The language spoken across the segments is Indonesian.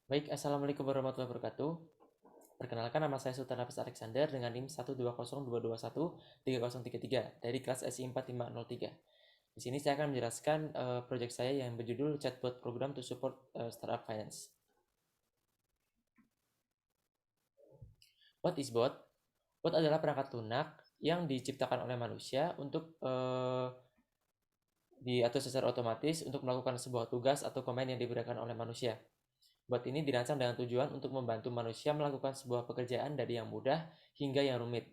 Baik, Assalamualaikum warahmatullahi wabarakatuh. Perkenalkan, nama saya Sultan Hafiz Alexander dengan NIM 1202213 dari kelas SI 4503. Di sini saya akan menjelaskan proyek saya yang berjudul Chatbot Program to Support Startup Finance. What is bot? Bot adalah perangkat lunak yang diciptakan oleh manusia untuk diatur secara otomatis untuk melakukan sebuah tugas atau komen yang diberikan oleh manusia. Bot ini dirancang dengan tujuan untuk membantu manusia melakukan sebuah pekerjaan dari yang mudah hingga yang rumit.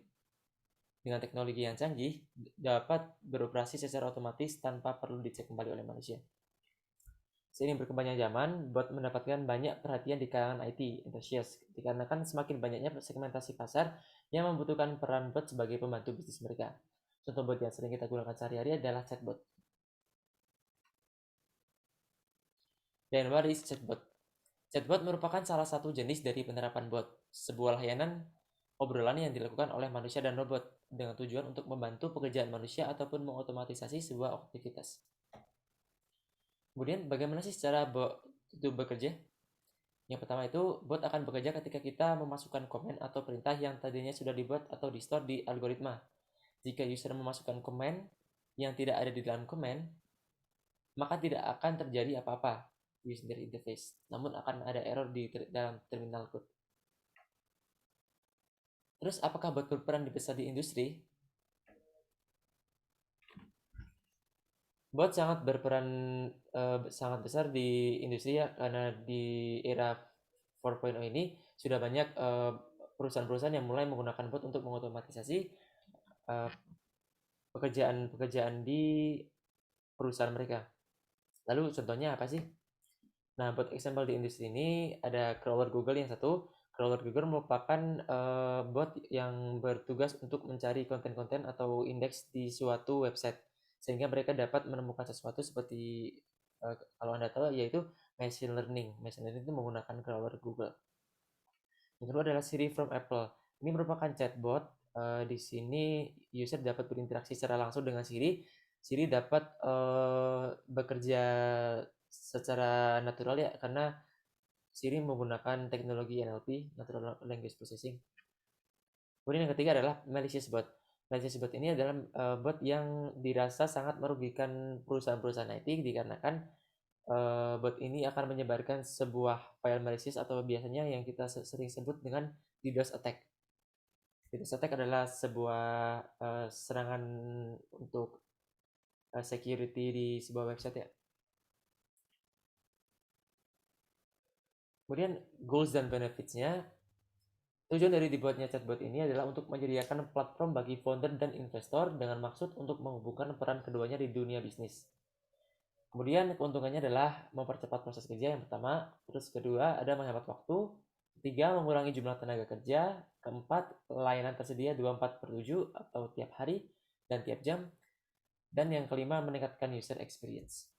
Dengan teknologi yang canggih, dapat beroperasi secara otomatis tanpa perlu dicek kembali oleh manusia. Seiring berkembangnya zaman, bot mendapatkan banyak perhatian di kalangan IT enthusiast dikarenakan semakin banyaknya segmentasi pasar yang membutuhkan peran bot sebagai pembantu bisnis mereka. Contoh bot yang sering kita gunakan sehari-hari adalah chatbot. Dan what is chatbot? Chatbot merupakan salah satu jenis dari penerapan bot, sebuah layanan obrolan yang dilakukan oleh manusia dan robot dengan tujuan untuk membantu pekerjaan manusia ataupun mengotomatisasi sebuah aktivitas. Kemudian bagaimana sih cara bot itu bekerja? Yang pertama itu, bot akan bekerja ketika kita memasukkan komen atau perintah yang tadinya sudah dibuat atau di-store di algoritma. Jika user memasukkan komen yang tidak ada di dalam komen, maka tidak akan terjadi apa-apa di user interface, namun akan ada error di dalam terminal code. Terus apakah bot berperan besar di industri? Bot sangat berperan sangat besar di industri ya, karena di era 4.0 ini sudah banyak perusahaan-perusahaan yang mulai menggunakan bot untuk mengotomatisasi pekerjaan-pekerjaan di perusahaan mereka. Lalu contohnya apa sih? Nah, buat example di industri ini ada crawler Google yang satu. Crawler Google merupakan bot yang bertugas untuk mencari konten-konten atau indeks di suatu website, sehingga mereka dapat menemukan sesuatu seperti kalau Anda tahu yaitu machine learning. Machine learning itu menggunakan crawler Google. Yang kedua adalah Siri from Apple. Ini merupakan chatbot. Di sini user dapat berinteraksi secara langsung dengan Siri. Siri dapat bekerja secara natural ya, karena Siri menggunakan teknologi NLP, Natural Language Processing. Kemudian yang ketiga adalah malicious bot. Malicious bot ini adalah bot yang dirasa sangat merugikan perusahaan-perusahaan IT dikarenakan bot ini akan menyebarkan sebuah file malicious atau biasanya yang kita sering sebut dengan DDoS attack. DDoS attack adalah sebuah serangan untuk security di sebuah website ya. Kemudian goals dan benefits-nya. Tujuan dari dibuatnya chatbot ini adalah untuk menyediakan platform bagi founder dan investor dengan maksud untuk menghubungkan peran keduanya di dunia bisnis. Kemudian keuntungannya adalah mempercepat proses kerja yang pertama, terus kedua ada menghemat waktu, ketiga mengurangi jumlah tenaga kerja, keempat layanan tersedia 24/7 atau tiap hari dan tiap jam, dan yang kelima meningkatkan user experience.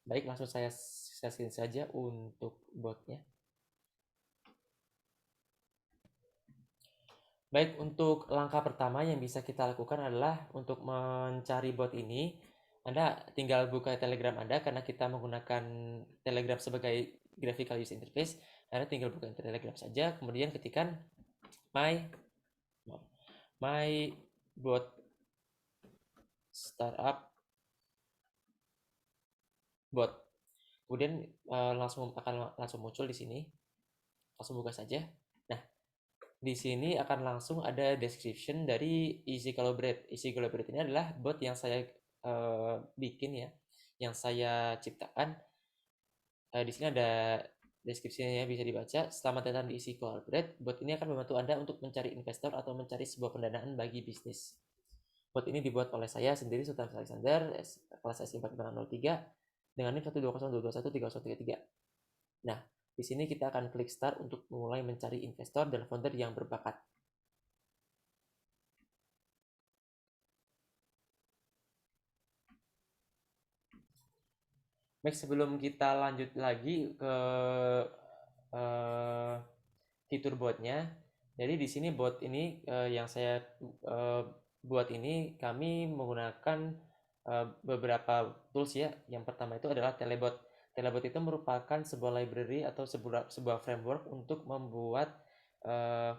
Baik, langsung saya screen saja untuk botnya. Baik, untuk langkah pertama yang bisa kita lakukan adalah untuk mencari bot ini, Anda tinggal buka Telegram Anda karena kita menggunakan Telegram sebagai graphical user interface. Anda tinggal buka Telegram saja, kemudian ketikkan my bot startup bot. Kemudian akan langsung muncul di sini. Langsung buka saja. Nah, di sini akan langsung ada description dari Easy Collaborate. Easy Collaborate ini adalah bot yang saya bikin ya, yang saya ciptakan. Di sini ada deskripsinya bisa dibaca. Selamat datang di Easy Collaborate. Bot ini akan membantu Anda untuk mencari investor atau mencari sebuah pendanaan bagi bisnis. Bot ini dibuat oleh saya sendiri, Sultan Alexander, kelas SI 4503 dengan NIM 120221303. Nah, di sini kita akan klik start untuk mulai mencari investor dan founder yang berbakat. Baik, sebelum kita lanjut lagi ke fitur botnya, jadi di sini bot ini yang saya buat ini kami menggunakan beberapa tools ya. Yang pertama itu adalah Telebot. Telebot itu merupakan sebuah library atau sebuah framework untuk membuat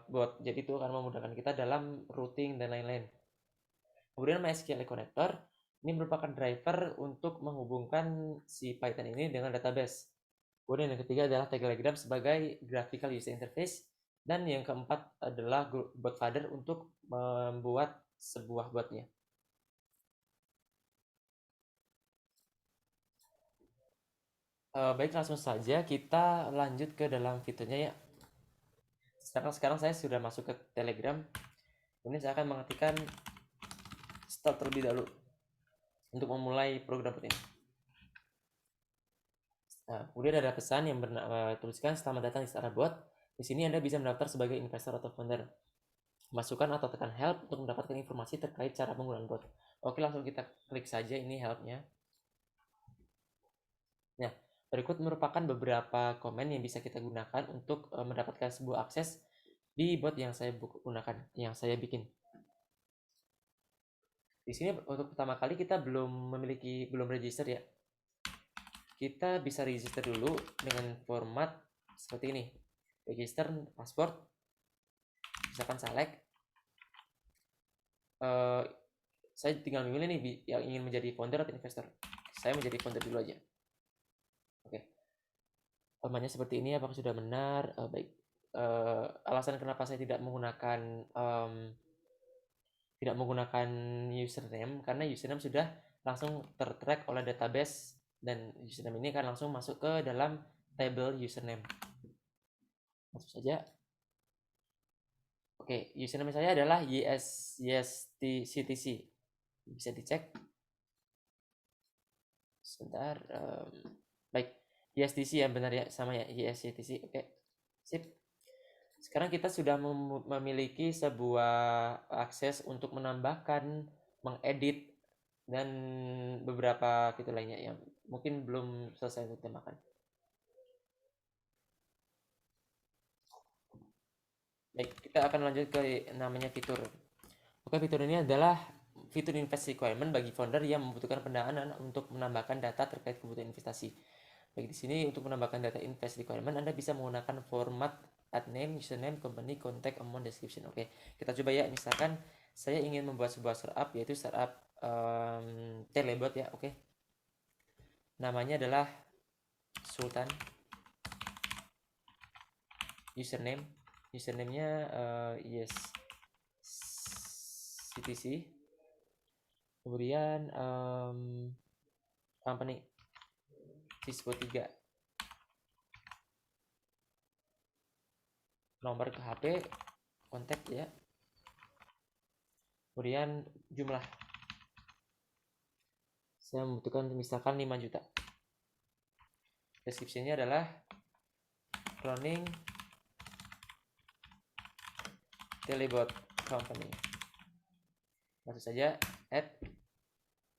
bot. Jadi itu akan memudahkan kita dalam routing dan lain-lain. Kemudian MySQL Connector ini merupakan driver untuk menghubungkan si Python ini dengan database. Kemudian yang ketiga adalah Telegram sebagai graphical user interface. Dan yang keempat adalah bot father untuk membuat sebuah botnya. Baik, langsung saja kita lanjut ke dalam fiturnya ya. Sekarang saya sudah masuk ke Telegram. Ini saya akan mengetikkan start terlebih dahulu untuk memulai program bot ini. Nah, kemudian ada pesan yang tuliskan selamat datang di Startup Bot. Di sini Anda bisa mendaftar sebagai investor atau founder. Masukkan atau tekan help untuk mendapatkan informasi terkait cara penggunaan bot. Oke, langsung kita klik saja ini helpnya. Nah, berikut merupakan beberapa komen yang bisa kita gunakan untuk mendapatkan sebuah akses di bot yang saya gunakan, yang saya bikin. Di sini untuk pertama kali kita belum register ya. Kita bisa register dulu dengan format seperti ini. Register password, misalkan select. Saya tinggal memilih nih yang ingin menjadi founder atau investor. Saya menjadi founder dulu aja. Oke. Namanya seperti ini, apakah sudah benar? Baik. Alasan kenapa saya tidak menggunakan username, karena username sudah langsung tertrack oleh database dan username ini akan langsung masuk ke dalam table username. Langsung saja. Oke, username saya adalah YSCTC. Bisa dicek. Sebentar. Baik, YSTC ya, benar ya, sama ya, YSCTC. Oke, sip. Sekarang kita sudah memiliki sebuah akses untuk menambahkan, mengedit, dan beberapa fitur lainnya yang mungkin belum selesai untuk ditambahkan. Baik, kita akan lanjut ke namanya fitur. Oke, fitur ini adalah fitur invest requirement bagi founder yang membutuhkan pendanaan untuk menambahkan data terkait kebutuhan investasi. Baik, di sini untuk menambahkan data invest requirement Anda bisa menggunakan format add name, username, company, contact, amount, description. Oke, kita coba ya. Misalkan saya ingin membuat sebuah startup, yaitu startup Telebot ya. Oke, namanya adalah Sultan. Username-nya yes CTC. Kemudian company Siswo 3. Nomor ke HP, kontak ya. Kemudian jumlah. Saya membutuhkan misalkan 5 juta. Deskripsinya adalah cloning Telebot company. Langsung saja add.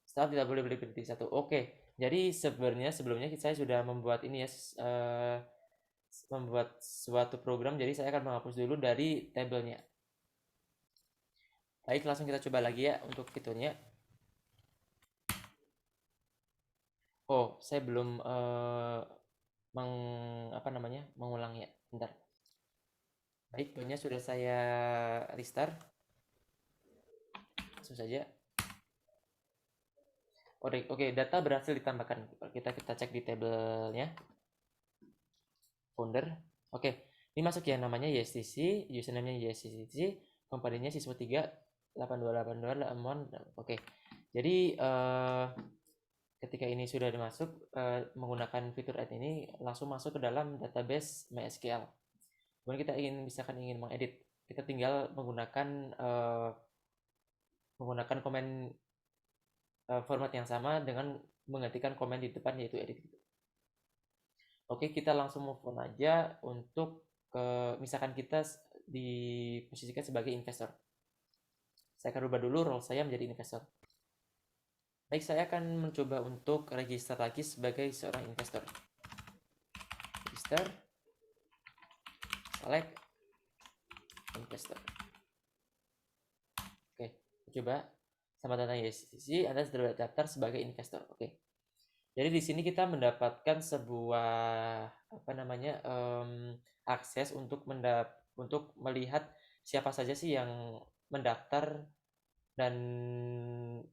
Startup tidak boleh berhenti satu. Oke, jadi sebenarnya sebelumnya saya sudah membuat ini ya, membuat suatu program. Jadi saya akan menghapus dulu dari tabelnya. Baik, langsung kita coba lagi ya untuk fiturnya. Oh, saya belum mengulang ya. Bentar. Baik, filenya sudah saya restart. Langsung saja. Oke, data berhasil ditambahkan. Kita cek di tabelnya. Founder. Oke, ini masuk ya, namanya YSTC, username-nya YSTC, komponennya siswa 3 8282 amount. Oke. Jadi ketika ini sudah dimasuk menggunakan fitur add ini langsung masuk ke dalam database MySQL. Kemudian kita ingin mengedit, kita tinggal menggunakan komen format yang sama dengan menggantikan komen di depan, yaitu edit. Oke, kita langsung move on aja untuk misalkan kita diposisikan sebagai investor. Saya akan rubah dulu role saya menjadi investor. Baik, saya akan mencoba untuk register lagi sebagai seorang investor. Register, select investor. Oke, coba. Selamat datang YSTC, Anda sudah terdaftar sebagai investor. Oke. Jadi di sini kita mendapatkan sebuah akses untuk melihat siapa saja sih yang mendaftar dan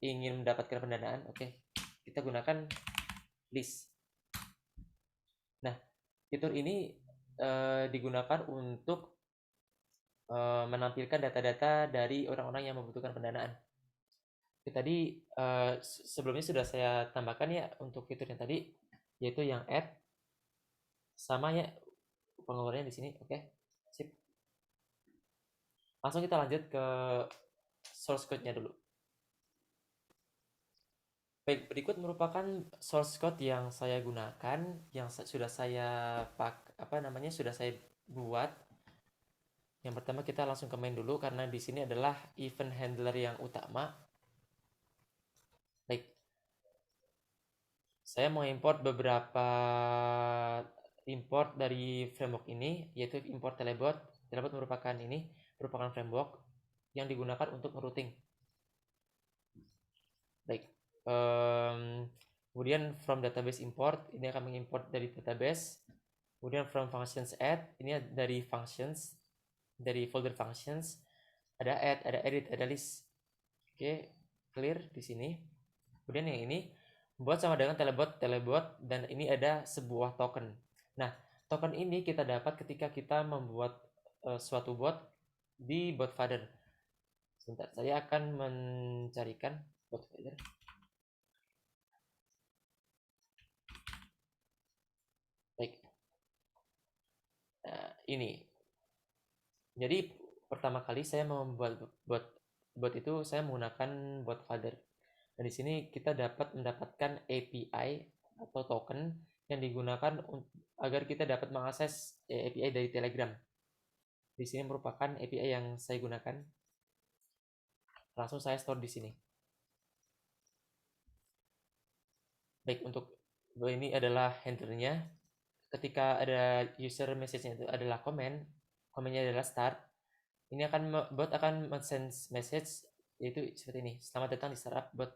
ingin mendapatkan pendanaan. Oke, kita gunakan list. Nah, fitur ini digunakan untuk menampilkan data-data dari orang-orang yang membutuhkan pendanaan. Tadi sebelumnya sudah saya tambahkan ya untuk fitur yang tadi, yaitu yang add sama ya pengeluarannya di sini. Oke, sip. Langsung kita lanjut ke source code-nya dulu. Baik, berikut merupakan source code yang saya gunakan, yang sudah saya sudah saya buat. Yang pertama kita langsung ke main dulu karena di sini adalah event handler yang utama. Baik, saya mau import beberapa import dari framework ini, yaitu import Telebot. Telebot merupakan framework yang digunakan untuk routing. Baik, kemudian from database import, ini akan mengimport dari database. Kemudian from functions add, ini dari functions, dari folder functions. Ada add, ada edit, ada list. Oke, clear di sini. Kemudian yang ini buat sama dengan telebot, dan ini ada sebuah token. Nah, token ini kita dapat ketika kita membuat suatu bot di botfather. Sebentar, saya akan mencarikan botfather. Baik. Nah, ini. Jadi pertama kali saya membuat bot itu saya menggunakan botfather. Dan di sini kita dapat mendapatkan API atau token yang digunakan agar kita dapat mengakses API dari Telegram. Di sini merupakan API yang saya gunakan. Langsung saya store di sini. Baik, untuk ini adalah handlernya. Ketika ada user message-nya itu adalah komennya adalah start. Ini bot akan send message yaitu seperti ini. Selamat datang di startup bot.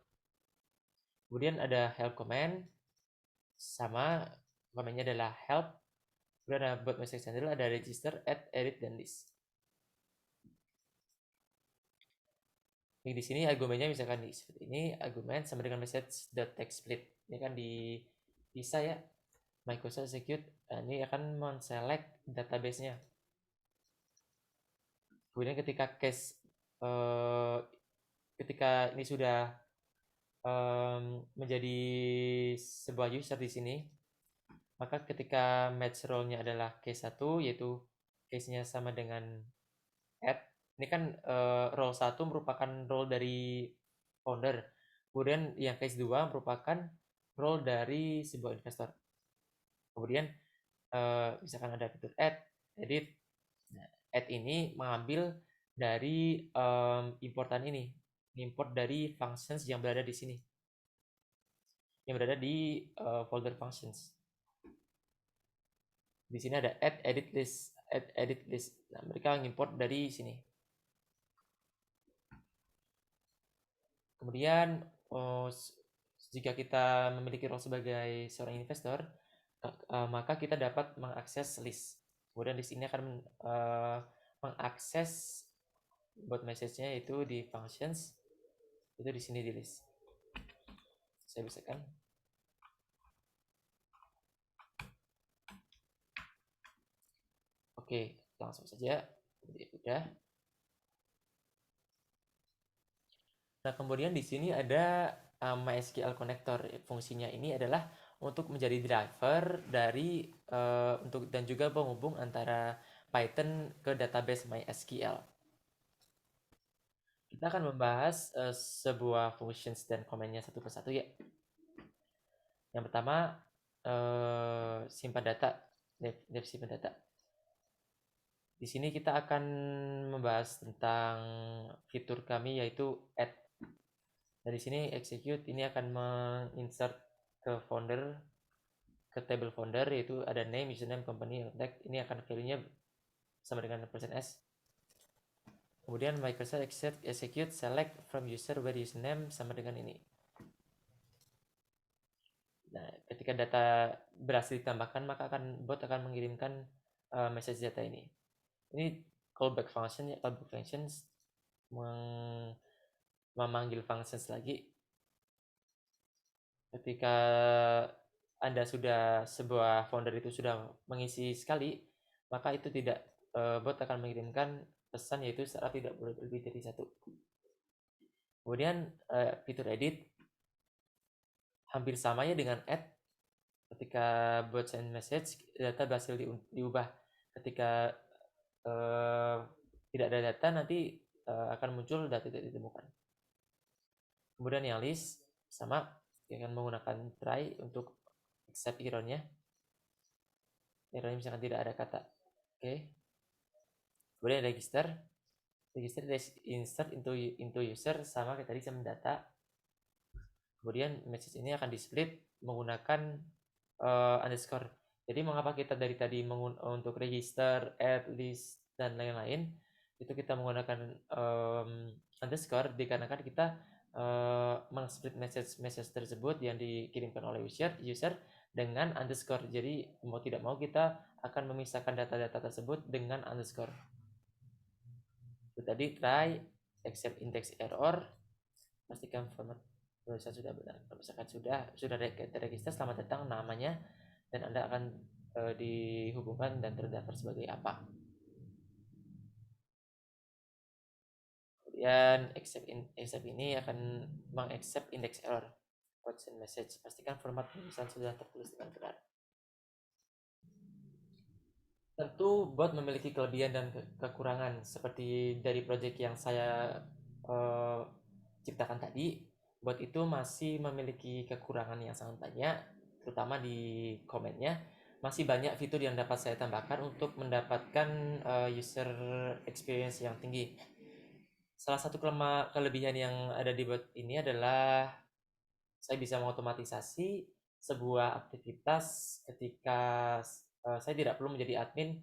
Kemudian ada help comment, sama komennya adalah help. Kemudian ada bot message handle, ada register, add, edit, dan list. Di sini argumennya misalkan seperti ini, argumen sama dengan message.textsplit. Ini kan bisa ya, Microsoft execute. Ini akan men-select database-nya. Kemudian ketika ini sudah menjadi sebuah user di sini, maka ketika match role-nya adalah case 1, yaitu case-nya sama dengan add. Ini kan role 1 merupakan role dari founder. Kemudian yang case 2 merupakan role dari sebuah investor. Kemudian misalkan ada fitur add, edit. Nah, add ini mengambil dari importan ini. Import dari functions yang berada di sini. Yang berada di folder functions. Di sini ada add, edit, list. Add, edit, list. Nah, mereka mengimport dari sini. Kemudian jika kita memiliki role sebagai seorang investor, maka kita dapat mengakses list. Kemudian list ini akan mengakses bot message-nya itu di functions, itu di sini di list. Saya bisa kan? Oke, langsung saja. Udah. Nah, kemudian di sini ada MySQL connector. Fungsinya ini adalah untuk menjadi driver dari dan juga penghubung antara Python ke database MySQL. Kita akan membahas sebuah functions dan komennya satu persatu ya. Yang pertama simpan data, dev simpan data. Di sini kita akan membahas tentang fitur kami yaitu add. Dari sini execute ini akan menginsert ke founder, ke table founder, yaitu ada name, username, company, contact. Ini akan value-nya sama dengan %s. Kemudian Microsoft execute select from user where username sama dengan ini. Nah, ketika data berhasil ditambahkan, maka bot akan mengirimkan message data ini. Ini callback function ya, callback functions memanggil functions lagi ketika Anda sebuah founder itu sudah mengisi sekali, maka itu tidak bot akan mengirimkan pesan yaitu syarat tidak boleh lebih dari satu. Kemudian fitur edit hampir sama ya dengan add. Ketika bot send message, data berhasil diubah. Ketika tidak ada data, nanti akan muncul data tidak ditemukan. Kemudian yang list sama, kita akan menggunakan try untuk accept errornya. Errornya misalkan tidak ada kata. Oke. Kemudian register insert into user sama kayak tadi sama data. Kemudian message ini akan di split menggunakan underscore. Jadi mengapa kita dari tadi untuk register, add, list, dan lain-lain itu kita menggunakan underscore dikarenakan kita meng-split message tersebut yang dikirimkan oleh user dengan underscore. Jadi mau tidak mau kita akan memisahkan data-data tersebut dengan underscore. Itu tadi try, accept index error, pastikan format tulisan sudah benar. Kalau misalkan sudah terregister, selamat datang namanya, dan Anda akan dihubungkan dan terdaftar sebagai apa. Kemudian accept ini akan mengaccept index error send message. Pastikan format tulisan sudah tertulis dengan benar. Tentu bot memiliki kelebihan dan kekurangan seperti dari project yang saya ciptakan tadi. Bot itu masih memiliki kekurangan yang sangat banyak, terutama di komennya. Masih banyak fitur yang dapat saya tambahkan untuk mendapatkan user experience yang tinggi. Salah satu kelebihan yang ada di bot ini adalah saya bisa mengotomatisasi sebuah aktivitas ketika saya tidak perlu menjadi admin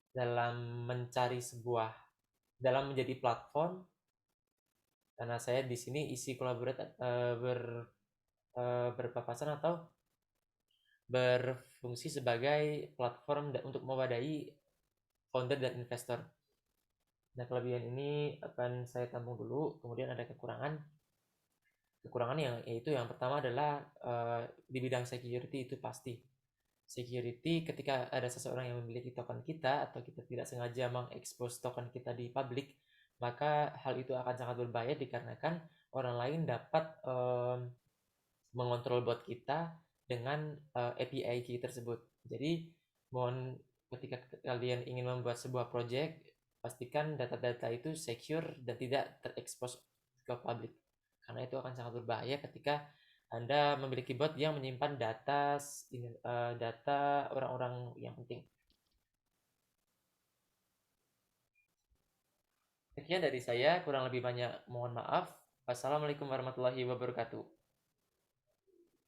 dalam menjadi platform, karena saya di sini isi berpapasan atau berfungsi sebagai platform untuk mewadahi founder dan investor. Nah, kelebihan ini akan saya tampung dulu. Kemudian ada kekurangan yaitu yang pertama adalah di bidang security itu pasti. Security ketika ada seseorang yang memiliki token kita atau kita tidak sengaja mengekspos token kita di publik, maka hal itu akan sangat berbahaya dikarenakan orang lain dapat mengontrol bot kita dengan API key tersebut. Jadi mohon ketika kalian ingin membuat sebuah project, pastikan data-data itu secure dan tidak terekspos ke publik, karena itu akan sangat berbahaya ketika Anda memiliki bot yang menyimpan data orang-orang yang penting. Sekian dari saya, kurang lebih banyak mohon maaf. Wassalamualaikum warahmatullahi wabarakatuh.